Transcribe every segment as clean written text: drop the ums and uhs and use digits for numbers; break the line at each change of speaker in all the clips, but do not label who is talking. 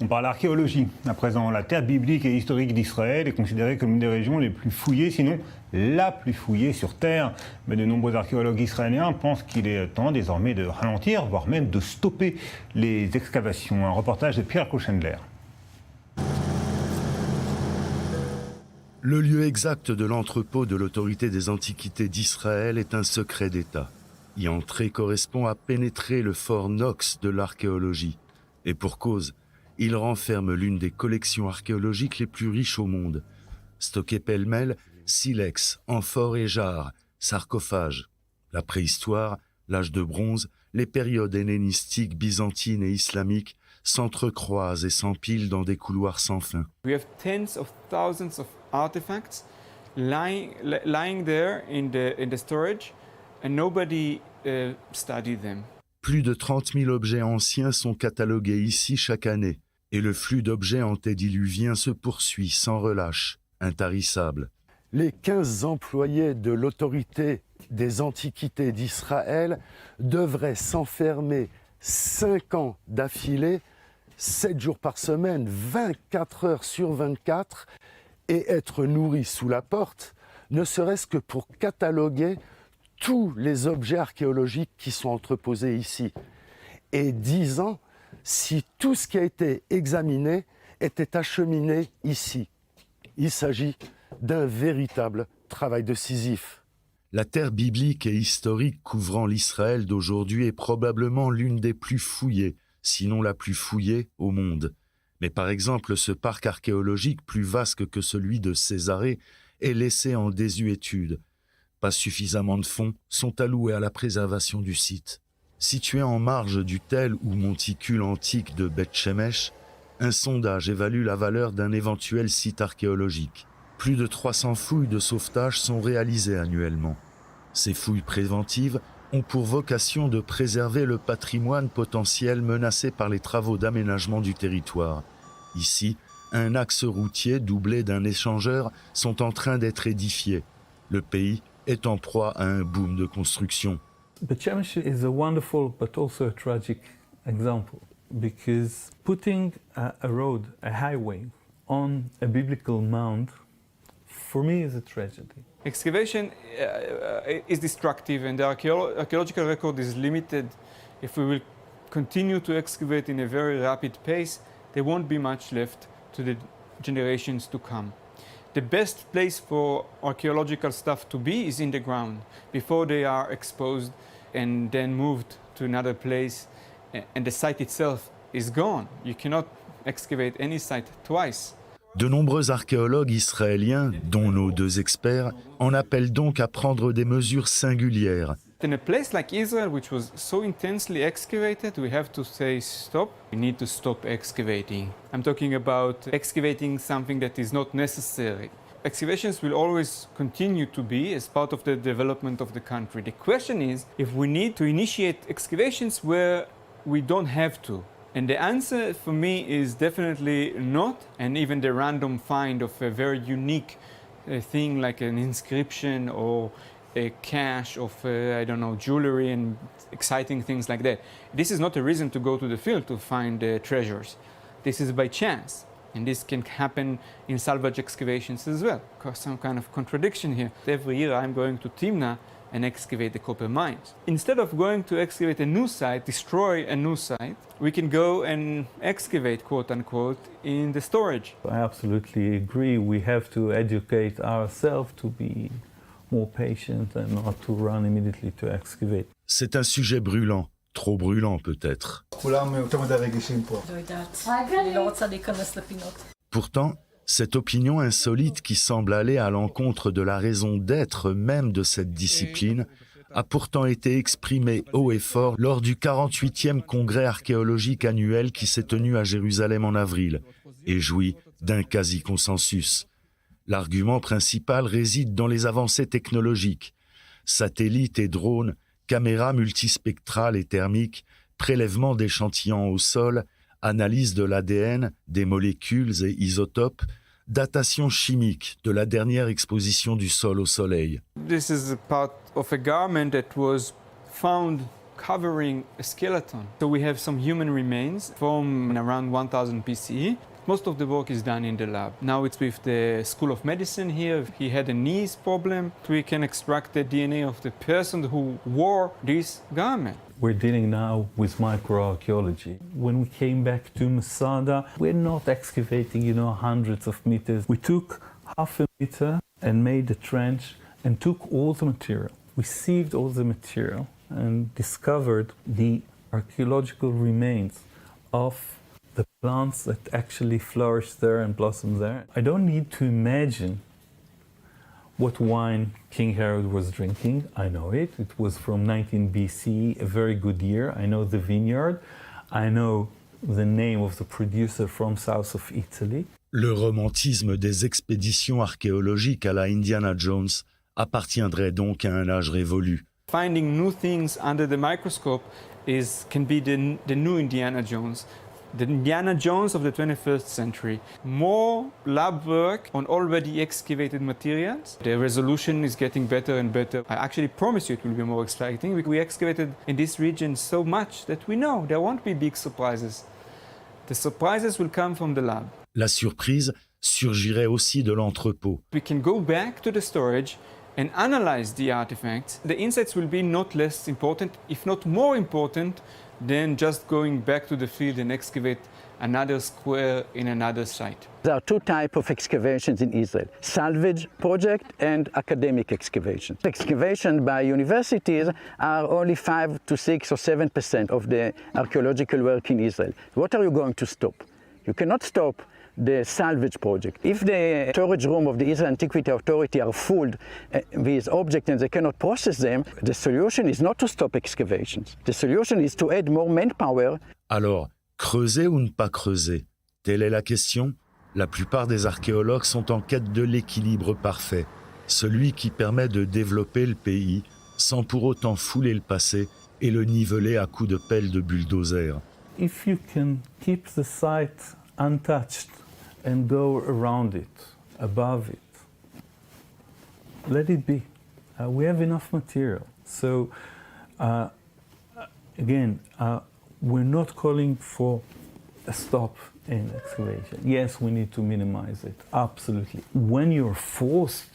On parle archéologie. À présent, la terre biblique et historique d'Israël est considérée comme une des régions les plus fouillées, sinon la plus fouillée sur Terre. Mais de nombreux archéologues israéliens pensent qu'il est temps désormais de ralentir, voire même de stopper les excavations. Un reportage de Pierre Cochendler.
Le lieu exact de l'entrepôt de l'autorité des antiquités d'Israël est un secret d'État. Y entrer correspond à pénétrer le fort Nox de l'archéologie. Et pour cause, il renferme l'une des collections archéologiques les plus riches au monde. Stocké pêle-mêle, silex, amphores et jarres, sarcophages. La préhistoire, l'âge de bronze, les périodes hellénistiques, byzantines et islamiques s'entrecroisent et s'empilent dans des couloirs sans fin.
We have tens of thousands of artifacts lying there in the storage, and nobody studied them.
Plus de 30 000 objets anciens sont catalogués ici chaque année, et le flux d'objets antédiluviens se poursuit sans relâche, intarissable. Les 15 employés de l'autorité des antiquités d'Israël devraient s'enfermer 5 ans d'affilée, 7 jours par semaine, 24 heures sur 24, et être nourris sous la porte, ne serait-ce que pour cataloguer tous les objets archéologiques qui sont entreposés ici. Et 10 ans si tout ce qui a été examiné était acheminé ici. Il s'agit d'un véritable travail de Sisyphe. La terre biblique et historique couvrant l'Israël d'aujourd'hui est probablement l'une des plus fouillées, sinon la plus fouillée au monde. Mais par exemple, ce parc archéologique plus vaste que celui de Césarée est laissé en désuétude. Pas suffisamment de fonds sont alloués à la préservation du site. Situé en marge du tel ou monticule antique de Beth Shemesh, un sondage évalue la valeur d'un éventuel site archéologique. Plus de 300 fouilles de sauvetage sont réalisées annuellement. Ces fouilles préventives ont pour vocation de préserver le patrimoine potentiel menacé par les travaux d'aménagement du territoire. Ici, un axe routier doublé d'un échangeur sont en train d'être édifiés. Le pays est en proie à un boom de construction.
Beth Shemesh is a wonderful but also a tragic example because putting a road, a highway, on a biblical mound, for me is a tragedy.
Excavation is destructive and the archaeological record is limited. If we will continue to excavate in a very rapid pace, there won't be much left to the generations to come. The best place for archaeological stuff to be is in the ground before they are exposed and then moved to another place and the site itself is gone. You cannot excavate any site twice.
De nombreux archéologues israéliens, dont nos 2 experts, en appellent donc à prendre des mesures singulières.
In a place like Israel, which was so intensely excavated, we have to say stop. We need to stop excavating. I'm talking about excavating something that is not necessary. Excavations will always continue to be as part of the development of the country. The question is if we need to initiate excavations where we don't have to. And the answer for me is definitely not, and even the random find of a very unique thing like an inscription or a cache of, I don't know, jewelry and exciting things like that. This is not a reason to go to the field to find treasures. This is by chance. And this can happen in salvage excavations as well. Because some kind of contradiction here. Every year I'm going to Timna and excavate the copper mines. Instead of going to excavate a new site, destroy a new site, we can go and excavate, quote unquote, in the storage.
I absolutely agree. We have to educate ourselves to be more patient and not to run immediately to excavate.
C'est un sujet brûlant, trop brûlant peut-être. Pourtant, cette opinion insolite qui semble aller à l'encontre de la raison d'être même de cette discipline a pourtant été exprimée haut et fort lors du 48e congrès archéologique annuel qui s'est tenu à Jérusalem en avril et jouit d'un quasi-consensus. L'argument principal réside dans les avancées technologiques. Satellites et drones, caméras multispectrales et thermiques, prélèvement d'échantillons au sol, analyse de l'ADN, des molécules et isotopes, datation chimique de la dernière exposition du sol au soleil.
This is a part of a garment that was found covering a skeleton. So we have some human remains from around 1000 BCE. Most of the work is done in the lab. Now it's with the School of Medicine here. He had a knees problem. We can extract the DNA of the person who wore this garment.
We're dealing now with microarchaeology. When we came back to Masada, we're not excavating, hundreds of meters. We took half a meter and made a trench and took all the material. We sieved all the material and discovered the archaeological remains of the plants that actually flourish there and blossom there. I don't need to imagine what wine King Herod was drinking. I know it. It was from 19 BC, a very good year. I know the vineyard. I know the name of the producer from south of Italy.
Le romantisme des expéditions archéologiques à la Indiana Jones appartiendrait donc à un âge révolu.
Finding new things under the microscope can be the new Indiana Jones. The Indiana Jones of the 21st century. More lab work on already excavated materials. The resolution is getting better and better. I actually promise you it will be more exciting. We excavated in this region so much that we know there won't be big surprises. The surprises will come from the lab.
La surprise surgirait aussi de l'entrepôt.
We can go back to the storage and analyze the artifacts. The insights will be not less important, if not more important, than just going back to the field and excavate another square in another site.
There are two types of excavations in Israel: salvage project and academic excavations. Excavation by universities are only 5 to 6 or 7% of the archaeological work in Israel. What are you going to stop? You cannot stop the salvage project. If the storage room of the Israel Antiquity Authority are full with objects and they cannot process them, the solution is not to stop excavations. The solution is to add more manpower.
Alors, creuser ou ne pas creuser? Telle est la question. La plupart des archéologues sont en quête de l'équilibre parfait, celui qui permet de développer le pays sans pour autant fouler le passé et le niveler à coups de pelle de bulldozer.
If you can keep the site untouched and go around it, above it, let it be. We have enough material. So, again, we're not calling for a stop in excavation. Yes, we need to minimize it, absolutely. When you're forced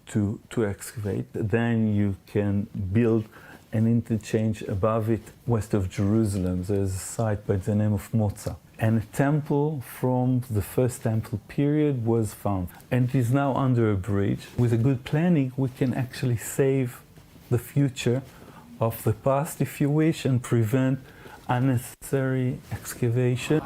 to excavate, then you can build an interchange above it. West of Jerusalem, there's a site by the name of Moza. And a temple from the first temple period was found. And it is now under a bridge. With a good planning, we can actually save the future of the past, if you wish, and prevent unnecessary excavation.